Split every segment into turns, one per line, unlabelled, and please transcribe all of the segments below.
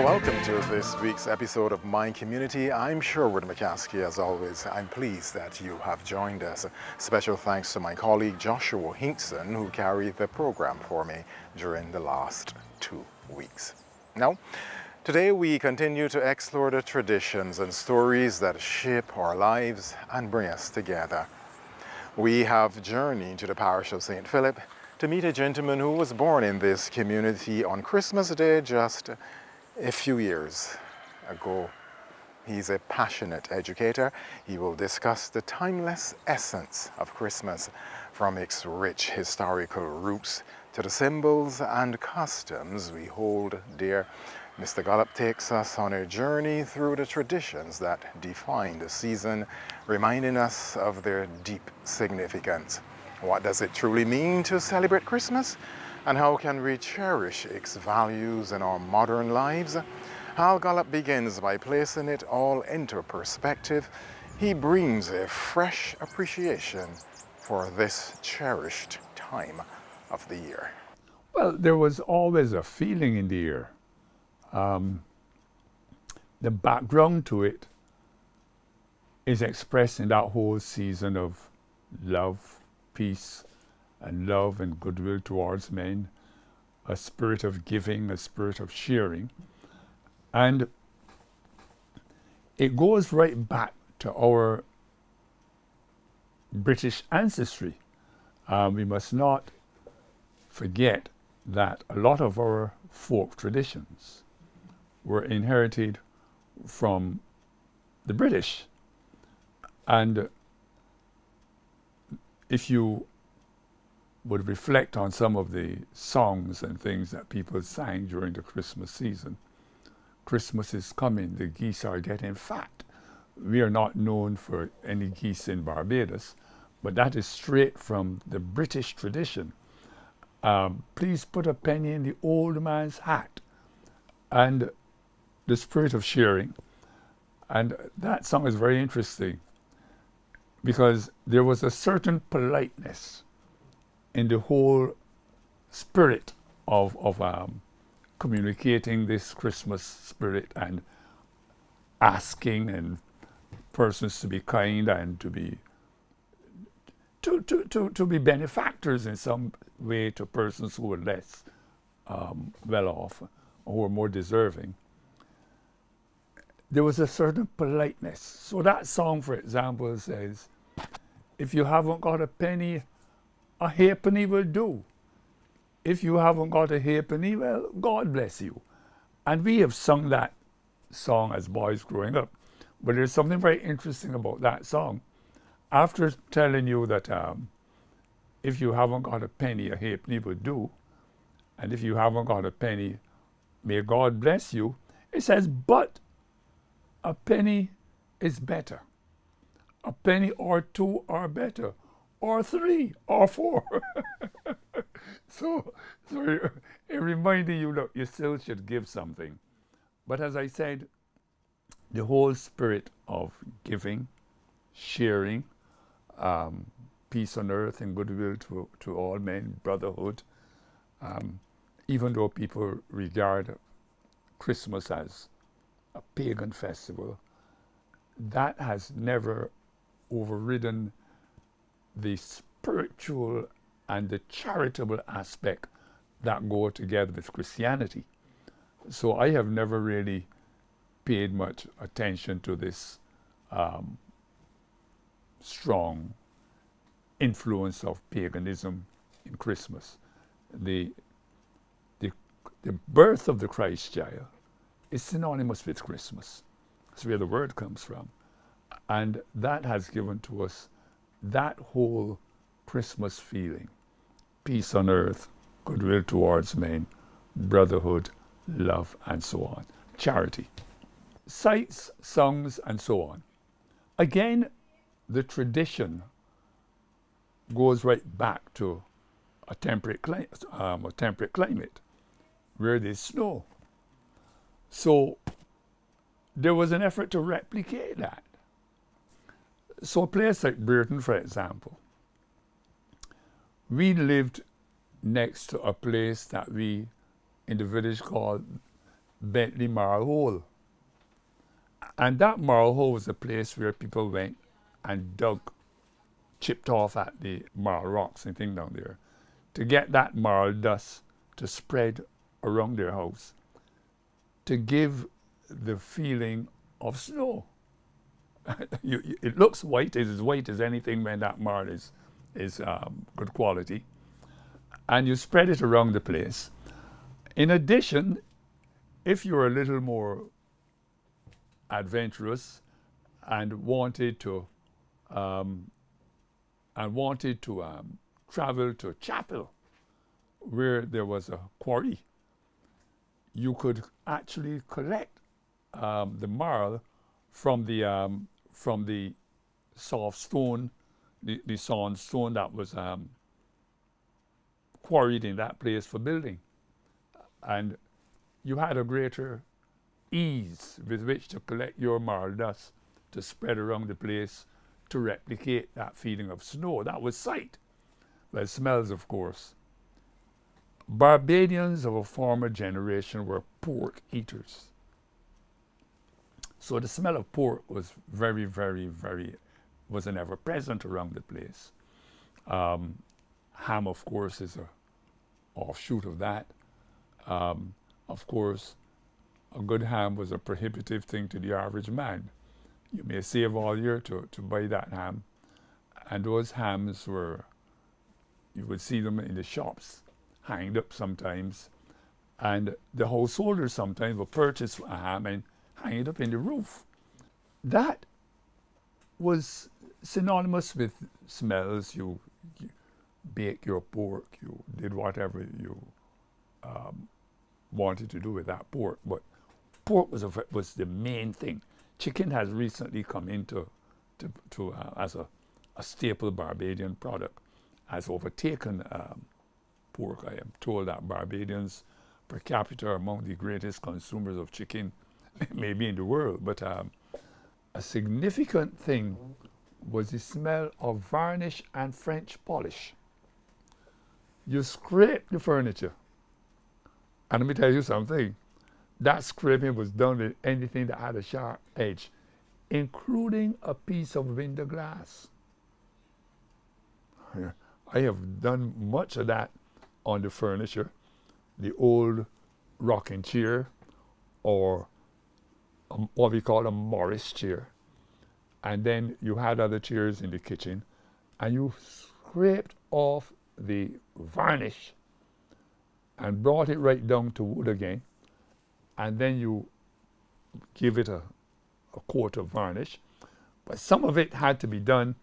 Welcome to this week's episode of My Community. I'm Sherwood McCaskey. As always, I'm pleased that you have joined us. Special thanks to my colleague Joshua Hinkson, who carried the program for me during the last 2 weeks. Now, today we continue to explore the traditions and stories that shape our lives and bring us together. We have journeyed to the parish of St. Philip to meet a gentleman who was born in this community on Christmas Day just a few years ago. He's a passionate educator. He will discuss the timeless essence of Christmas, from its rich historical roots to the symbols and customs we hold dear. Mr. Gollop takes us on a journey through the traditions that define the season, reminding us of their deep significance. What does it truly mean to celebrate Christmas? And how can we cherish its values in our modern lives? Hal Gollop begins by placing it all into perspective. He brings a fresh appreciation for this cherished time of the year.
Well, there was always a feeling in the air. The background to it is expressed in that whole season of love, peace, and love and goodwill towards men, a spirit of giving, a spirit of sharing. And it goes right back to our British ancestry. We must not forget that a lot of our folk traditions were inherited from the British. And if you would reflect on some of the songs and things that people sang during the Christmas season. Christmas is coming, the geese are getting fat. We are not known for any geese in Barbados, but that is straight from the British tradition. Please put a penny in the old man's hat. And the spirit of sharing. And that song is very interesting because there was a certain politeness in the whole spirit of communicating this Christmas spirit and asking and persons to be kind and to be benefactors in some way to persons who were less well off or who were more deserving. There was a certain politeness. So that song, for example, says, if you haven't got a penny, a halfpenny will do. If you haven't got a halfpenny, well, God bless you. And we have sung that song as boys growing up. But there's something very interesting about that song. After telling you that if you haven't got a penny, a halfpenny will do. And if you haven't got a penny, may God bless you. It says, but a penny is better. A penny or two are better. Or 3 or 4. So it reminding you, look, you still should give something. But as I said, the whole spirit of giving, sharing, peace on earth and goodwill to all men, brotherhood, even though people regard Christmas as a pagan festival, that has never overridden the spiritual and the charitable aspect that go together with Christianity. So I have never really paid much attention to this strong influence of paganism in Christmas. The birth of the Christ child is synonymous with Christmas. That's where the word comes from. And that has given to us that whole Christmas feeling. Peace on earth, goodwill towards men, brotherhood, love, and so on. Charity. Sights, songs, and so on. Again, the tradition goes right back to a temperate climate where there's snow. So there was an effort to replicate that. So a place like Brereton, for example, we lived next to a place that we in the village called Bentley Marl Hole. And that Marl Hole was a place where people went and dug, chipped off at the marl rocks and things down there to get that marl dust to spread around their house to give the feeling of snow. It looks white, it's as white as anything when that marl is good quality. And you spread it around the place. In addition, if you're a little more adventurous and wanted to travel to a chapel where there was a quarry, you could actually collect the marl from the soft stone, the sand stone that was quarried in that place for building. And you had a greater ease with which to collect your marl dust to spread around the place to replicate that feeling of snow. That was sight. Well, smells, of course. Barbadians of a former generation were pork eaters. So the smell of pork was very, very, was an ever-present around the place. Ham, of course, is a offshoot of that. Of course, a good ham was a prohibitive thing to the average man. You may save all year to buy that ham. And those hams were, you would see them in the shops, hanged up sometimes. And the householders sometimes would purchase a ham and hang it up in the roof. That was synonymous with smells. You bake your pork, you did whatever you wanted to do with that pork. But pork was the main thing. Chicken has recently come into as a staple Barbadian product, has overtaken pork. I am told that Barbadians per capita are among the greatest consumers of chicken maybe in the world. But a significant thing was the smell of varnish and French polish. You scrape the furniture, and let me tell you something, that scraping was done with anything that had a sharp edge, including a piece of window glass. I have done much of that on the furniture, the old rocking chair, or what we call a Morris chair. And then you had other chairs in the kitchen, and you scraped off the varnish and brought it right down to wood again, and then you give it a coat of varnish. But some of it had to be done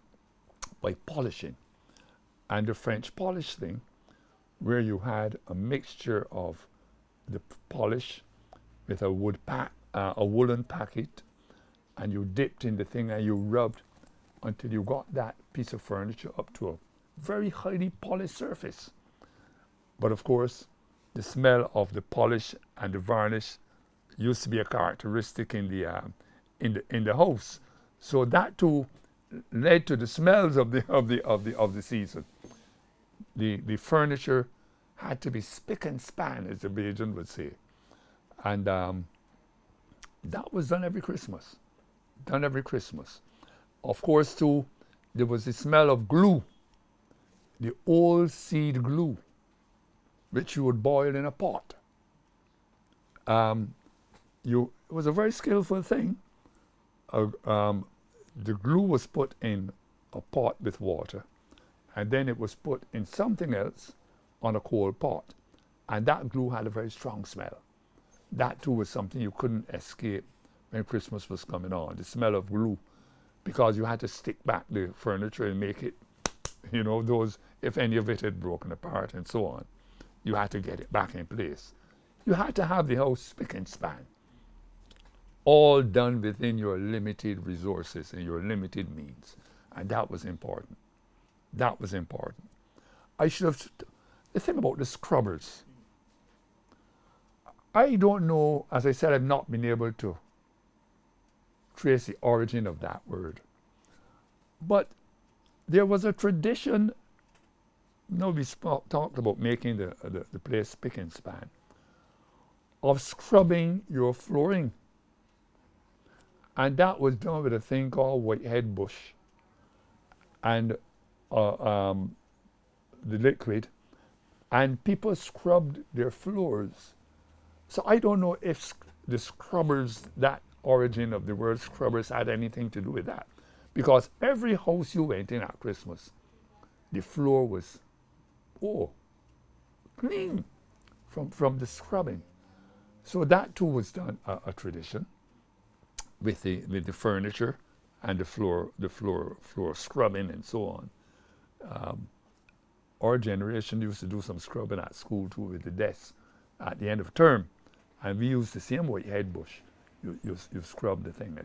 by polishing. And the French polish thing, where you had a mixture of the polish with a woolen packet, and you dipped in the thing and you rubbed until you got that piece of furniture up to a very highly polished surface. But of course, the smell of the polish and the varnish used to be a characteristic in the house. So that too led to the smells of the season. The furniture had to be spick and span, as the Brereton would say, and that was done every Christmas. Done every Christmas. Of course, too, there was the smell of glue, the old seed glue, which you would boil in a pot. It was a very skillful thing. The glue was put in a pot with water, and then it was put in something else on a cold pot, and that glue had a very strong smell. That too was something you couldn't escape when Christmas was coming on, the smell of glue, because you had to stick back the furniture and make it, if any of it had broken apart and so on, you had to get it back in place. You had to have the house spick and span, all done within your limited resources and your limited means, and that was important. That was important. The thing about the scrubbers, I don't know, as I said, I've not been able to trace the origin of that word. But there was a tradition, we talked about making the place spick and span, of scrubbing your flooring. And that was done with a thing called whitehead bush and the liquid. And people scrubbed their floors. So I don't know if the scrubbers, that origin of the word scrubbers, had anything to do with that. Because every house you went in at Christmas, the floor was, clean from the scrubbing. So that too was done, a tradition, with the furniture and the floor scrubbing and so on. Our generation used to do some scrubbing at school too with the desks at the end of term, and we used the same whitehead bush. You scrub the thing.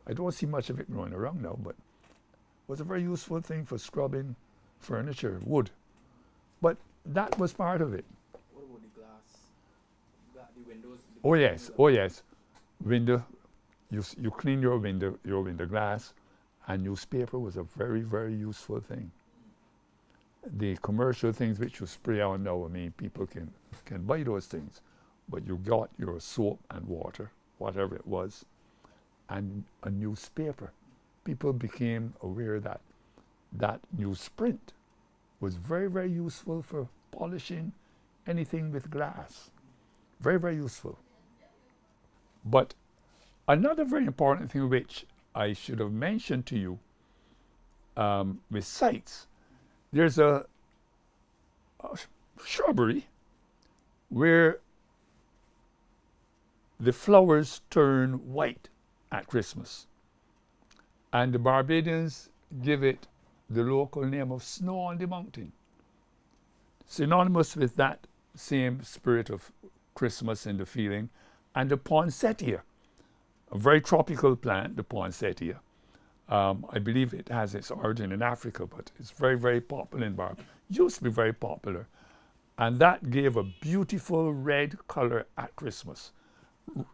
I don't see much of it growing around now, but it was a very useful thing for scrubbing furniture, wood. But that was part of it.
What about the glass? The windows?
Oh yes. Window, you clean your window glass, and newspaper was a very, very useful thing. The commercial things which you spray on now, I mean, people can buy those things, but you got your soap and water, whatever it was, and a newspaper. People became aware that newsprint was very, very useful for polishing anything with glass. Very, very useful. But another very important thing which I should have mentioned to you with sites, there's a shrubbery where the flowers turn white at Christmas. And the Barbadians give it the local name of Snow on the Mountain. Synonymous with that same spirit of Christmas and the feeling. And the poinsettia, a very tropical plant, the poinsettia. I believe it has its origin in Africa, but it's very, very popular in Barbados. Used to be very popular. And that gave a beautiful red color at Christmas.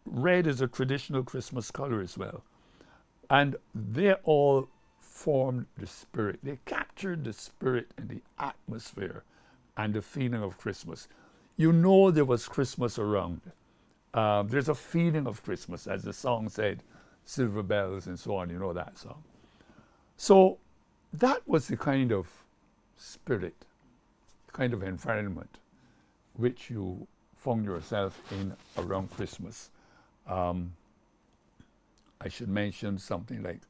Red is a traditional Christmas color as well. And they all formed the spirit. They captured the spirit and the atmosphere and the feeling of Christmas. You know there was Christmas around. There's a feeling of Christmas, as the song said, silver bells and so on, you know that song. So that was the kind of spirit, kind of environment which you found yourself in around Christmas. I should mention something like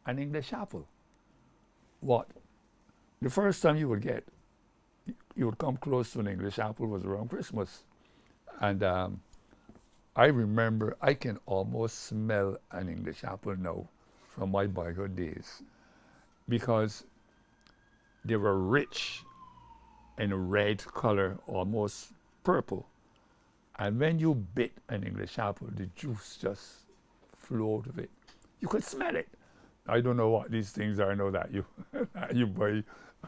an English apple. The first time you would come close to an English apple was around Christmas. And I remember, I can almost smell an English apple now from my boyhood days, because they were rich in a red color, almost purple. And when you bit an English apple, the juice just flowed of it. You could smell it. I don't know what these things are now that you buy,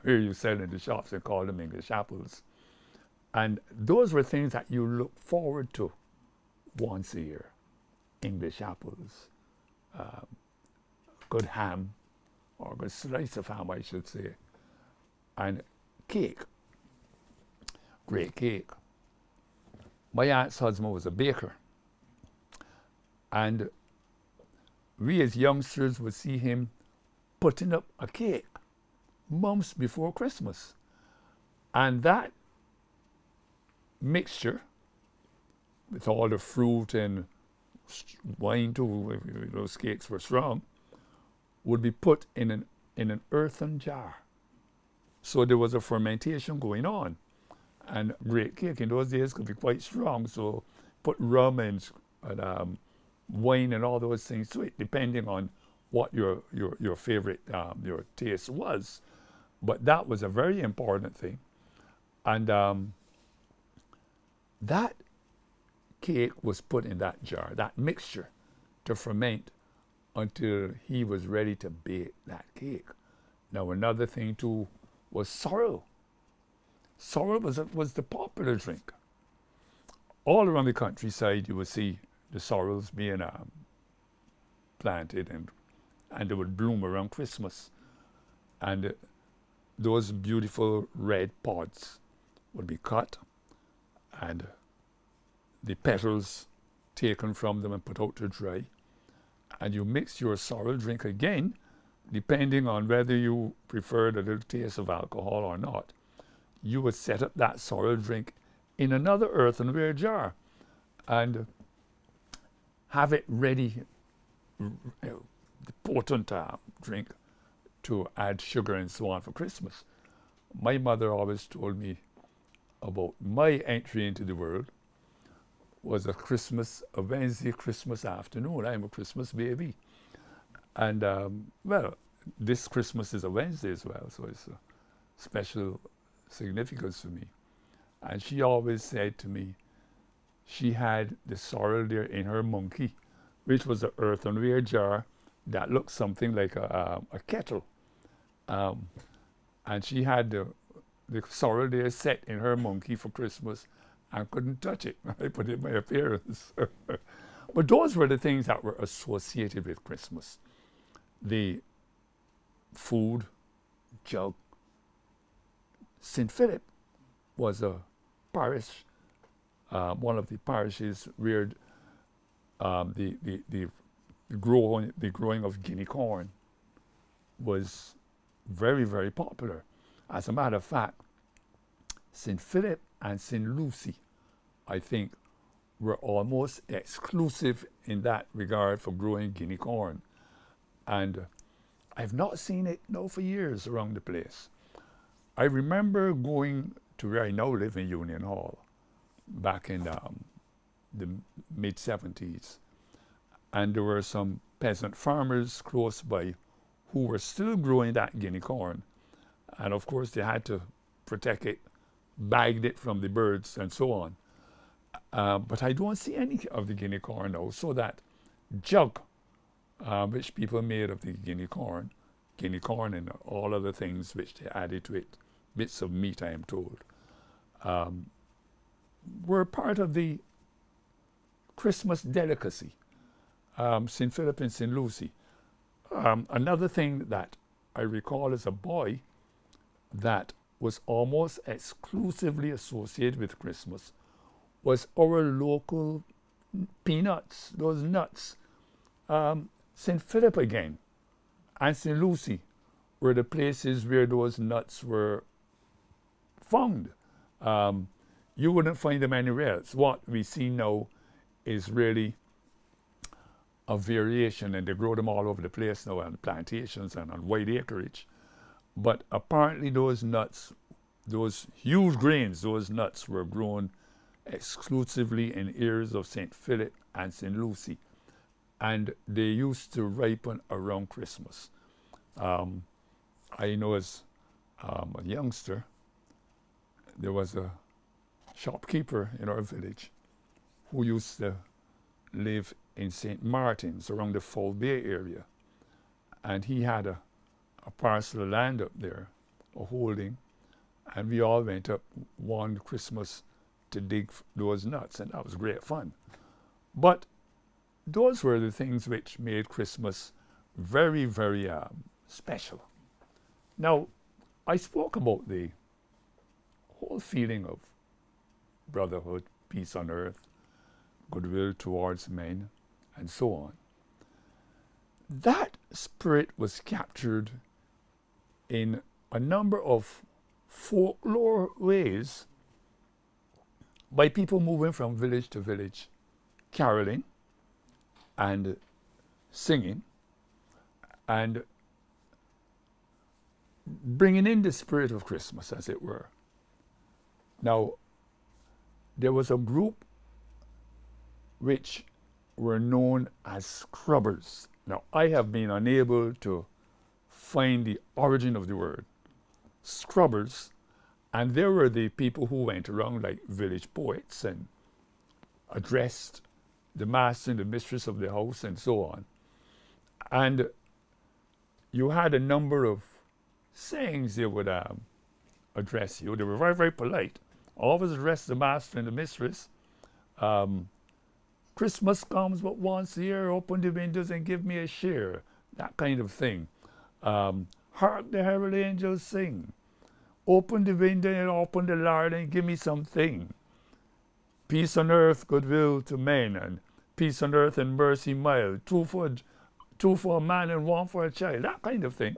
here you sell in the shops and call them English apples. And those were things that you look forward to once a year. English apples, good ham, or good slice of ham, I should say, and cake, great cake. My aunt's husband was a baker, and we as youngsters would see him putting up a cake months before Christmas. And that mixture, with all the fruit and wine too, if those cakes were strong, would be put in an earthen jar. So there was a fermentation going on. And great cake in those days could be quite strong, so put rum and wine and all those things to it, depending on what your favorite, your taste was. But that was a very important thing. And that cake was put in that jar, that mixture, to ferment until he was ready to bake that cake. Now another thing too was sorrel. Sorrel was the popular drink. All around the countryside you would see the sorrels being planted, and they would bloom around Christmas. And those beautiful red pods would be cut, and the petals taken from them and put out to dry. And you mix your sorrel drink again, depending on whether you preferred a little taste of alcohol or not. You would set up that sorrel drink in another earthenware jar and have it ready, the potent drink to add sugar and so on for Christmas. My mother always told me about my entry into the world was a Wednesday Christmas afternoon. I'm a Christmas baby. And, well, this Christmas is a Wednesday as well, so it's a special significance for me. And she always said to me, she had the sorrel there in her monkey, which was an earthenware jar that looked something like a kettle. And she had the sorrel there set in her monkey for Christmas and couldn't touch it. I put it in my appearance. But those were the things that were associated with Christmas. The food, jug. St. Philip was a parish, one of the parishes where the growing of guinea corn was very, very popular. As a matter of fact, St. Philip and St. Lucy, I think, were almost exclusive in that regard for growing guinea corn. And I've not seen it now for years around the place. I remember going to where I now live in Union Hall back in the mid-70s. And there were some peasant farmers close by who were still growing that guinea corn. And of course they had to protect it, bagged it from the birds and so on. But I don't see any of the guinea corn now, so that jug, which people made of the guinea corn and all other things which they added to it, bits of meat I am told, were part of the Christmas delicacy. St. Philip and St. Lucy. Another thing that I recall as a boy that was almost exclusively associated with Christmas was our local peanuts, those nuts. St. Philip again and St. Lucy were the places where those nuts were found. You wouldn't find them anywhere else. What we see now is really a variation, and they grow them all over the place now on plantations and on wide acreage. But apparently those nuts, those huge grains, those nuts were grown exclusively in areas of St. Philip and St. Lucy. And they used to ripen around Christmas. I know as a youngster, there was a shopkeeper in our village who used to live in St. Martin's around the Foul Bay area. And he had a parcel of land up there, a holding, and we all went up one Christmas to dig those nuts, and that was great fun. But those were the things which made Christmas very, very special. Now, I spoke about the whole feeling of brotherhood, peace on earth, goodwill towards men, and so on. That spirit was captured in a number of folklore ways by people moving from village to village, caroling and singing and bringing in the spirit of Christmas, as it were. Now, there was a group which were known as scrubbers. Now, I have been unable to find the origin of the word. Scrubbers, and there were the people who went around like village poets and addressed the master and the mistress of the house and so on. And you had a number of sayings they would address you. They were very, very polite. Always address the master and the mistress. Christmas comes but once a year, open the windows and give me a share. That kind of thing. Hark the herald angels sing. Open the window and open the Lord and give me something. peace on earth, goodwill to men, and peace on earth and mercy mild, two for a man and one for a child, that kind of thing.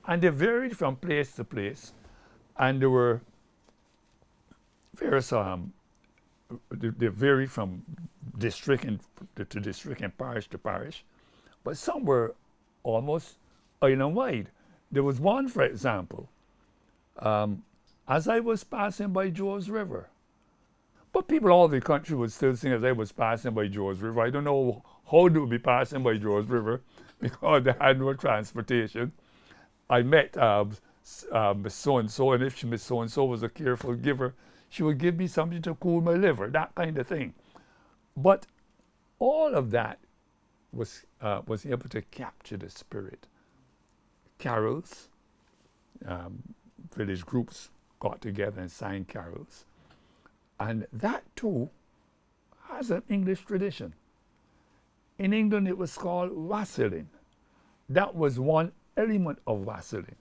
And they varied from place to place, and there were various, they varied from district to district and parish to parish, but some were almost island-wide. There was one, for example, as I was passing by Ges River, but people all over the country would still sing as I was passing by Ges River. I don't know how they would be passing by Ges River because they had no transportation. I met Miss So-and-so, and if Miss So-and-so was a careful giver, she would give me something to cool my liver, that kind of thing. But all of that was able to capture the spirit. Carols, village groups got together and sang carols. And that too has an English tradition. In England it was called wassailing. That was one element of wassailing.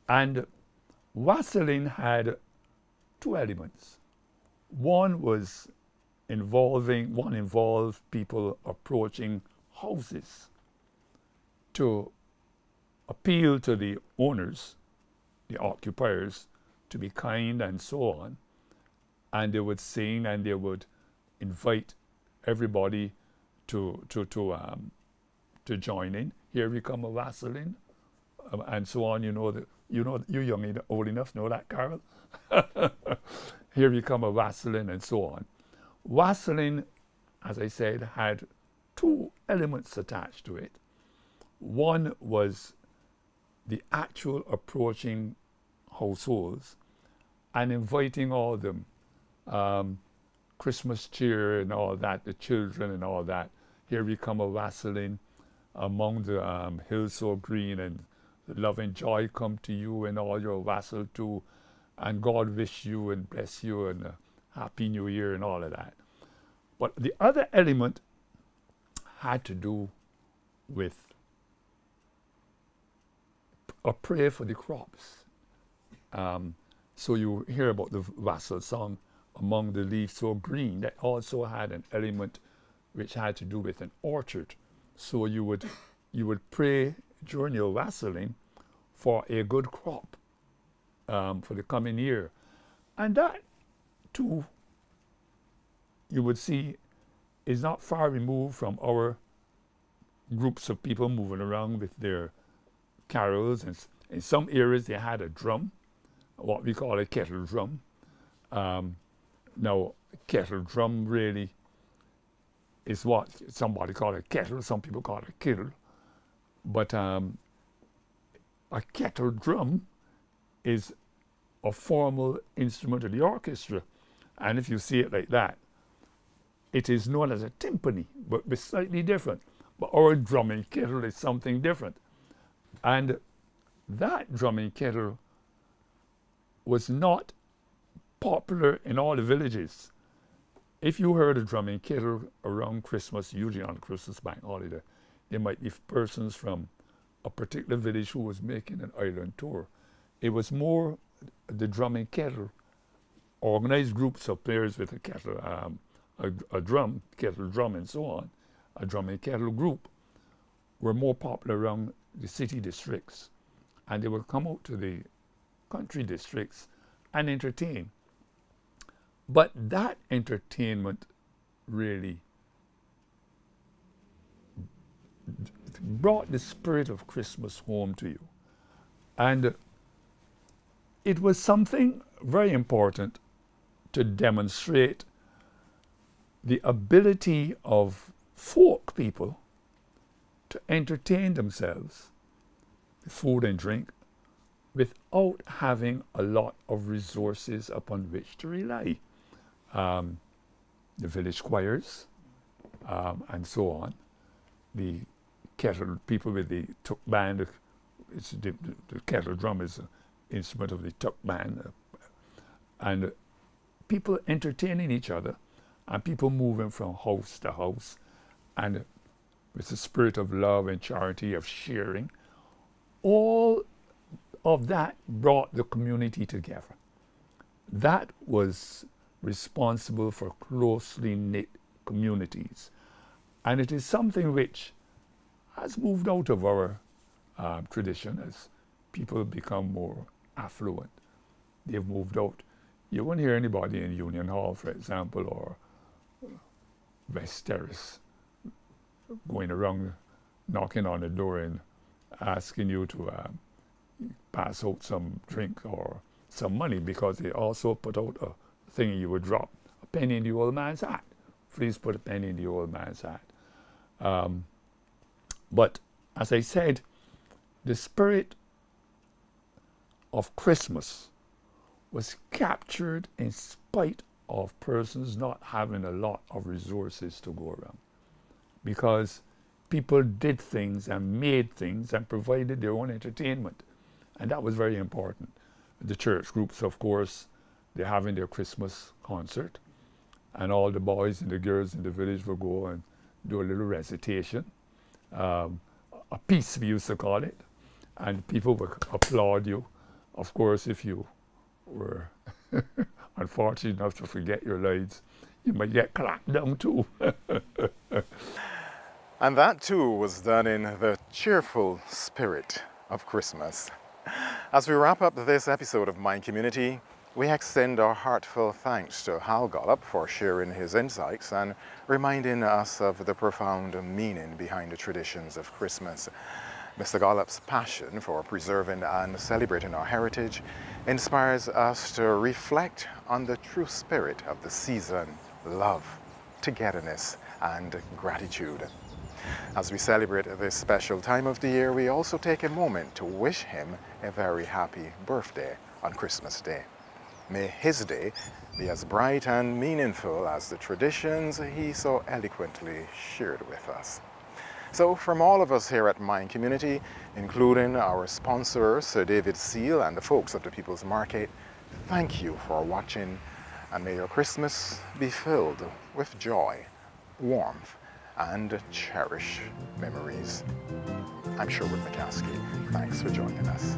And wassailing had two elements. One involved people approaching houses to appeal to the owners, the occupiers, to be kind and so on. And they would sing and they would invite everybody to join in. Here we come a wassailing, and so on. You're young, old enough to know that, Carol. Here we come a wassailing and so on. Wassailing, as I said, had two elements attached to it. One was the actual approaching households and inviting all them, Christmas cheer and all that, the children and all that. Here we come a wassailing among the hills so green, and love and joy come to you and all your wassail too, and God wish you and bless you and Happy New Year and all of that. But the other element had to do with a prayer for the crops. So you hear about the wassail song, Among the Leaves So Green, that also had an element which had to do with an orchard. So you would pray during your wassailing for a good crop for the coming year. And that too, you would see, is not far removed from our groups of people moving around with their carols. And in some areas they had a drum, what we call a kettle drum. Now, kettle drum really is what somebody call a kettle, some people call it a kittle. But a kettle drum is a formal instrument of the orchestra. And if you see it like that, it is known as a timpani, but it's slightly different. But our drumming kettle is something different. And that drumming kettle was not popular in all the villages. If you heard a drumming kettle around Christmas, usually on Christmas bank holiday, there might be persons from a particular village who was making an island tour. It was more the drumming kettle, organized groups of players with a kettle, a drum, kettle drum and so on, a drumming kettle group, were more popular around the city districts. And they would come out to the country districts and entertain. But that entertainment really brought the spirit of Christmas home to you. And it was something very important to demonstrate the ability of folk people to entertain themselves with food and drink without having a lot of resources upon which to rely. The village choirs and so on. The kettle people with the tuk band, the kettle drum is an instrument of the tuk band, and people entertaining each other and people moving from house to house, and with the spirit of love and charity, of sharing. All of that brought the community together. That was responsible for closely knit communities. And it is something which has moved out of our tradition as people become more affluent. They've moved out. You won't hear anybody in Union Hall, for example, or West Terrace going around knocking on the door and asking you to pass out some drink or some money, because they also put out a thing you would drop a penny in the old man's hat. Please put a penny in the old man's hat. But as I said, the spirit of Christmas was captured in spite of persons not having a lot of resources to go around, because people did things and made things and provided their own entertainment, and that was very important. The church groups, of course, they're having their Christmas concert, and all the boys and the girls in the village will go and do a little recitation, a piece we used to call it, and people would applaud you. Of course, if you were unfortunate enough to forget your lines, you might get clapped down too.
And that too was done in the cheerful spirit of Christmas. As we wrap up this episode of Mind Community, we extend our heartfelt thanks to Hal Gollop for sharing his insights and reminding us of the profound meaning behind the traditions of Christmas. Mr. Gollop's passion for preserving and celebrating our heritage inspires us to reflect on the true spirit of the season: love, togetherness, and gratitude. As we celebrate this special time of the year, we also take a moment to wish him a very happy birthday on Christmas Day. May his day be as bright and meaningful as the traditions he so eloquently shared with us. So from all of us here at Mind Community, including our sponsor, Sir David Seal, and the folks of the People's Market, thank you for watching, and may your Christmas be filled with joy, warmth, and cherished memories. I'm Sherwood McCaskey. Thanks for joining us.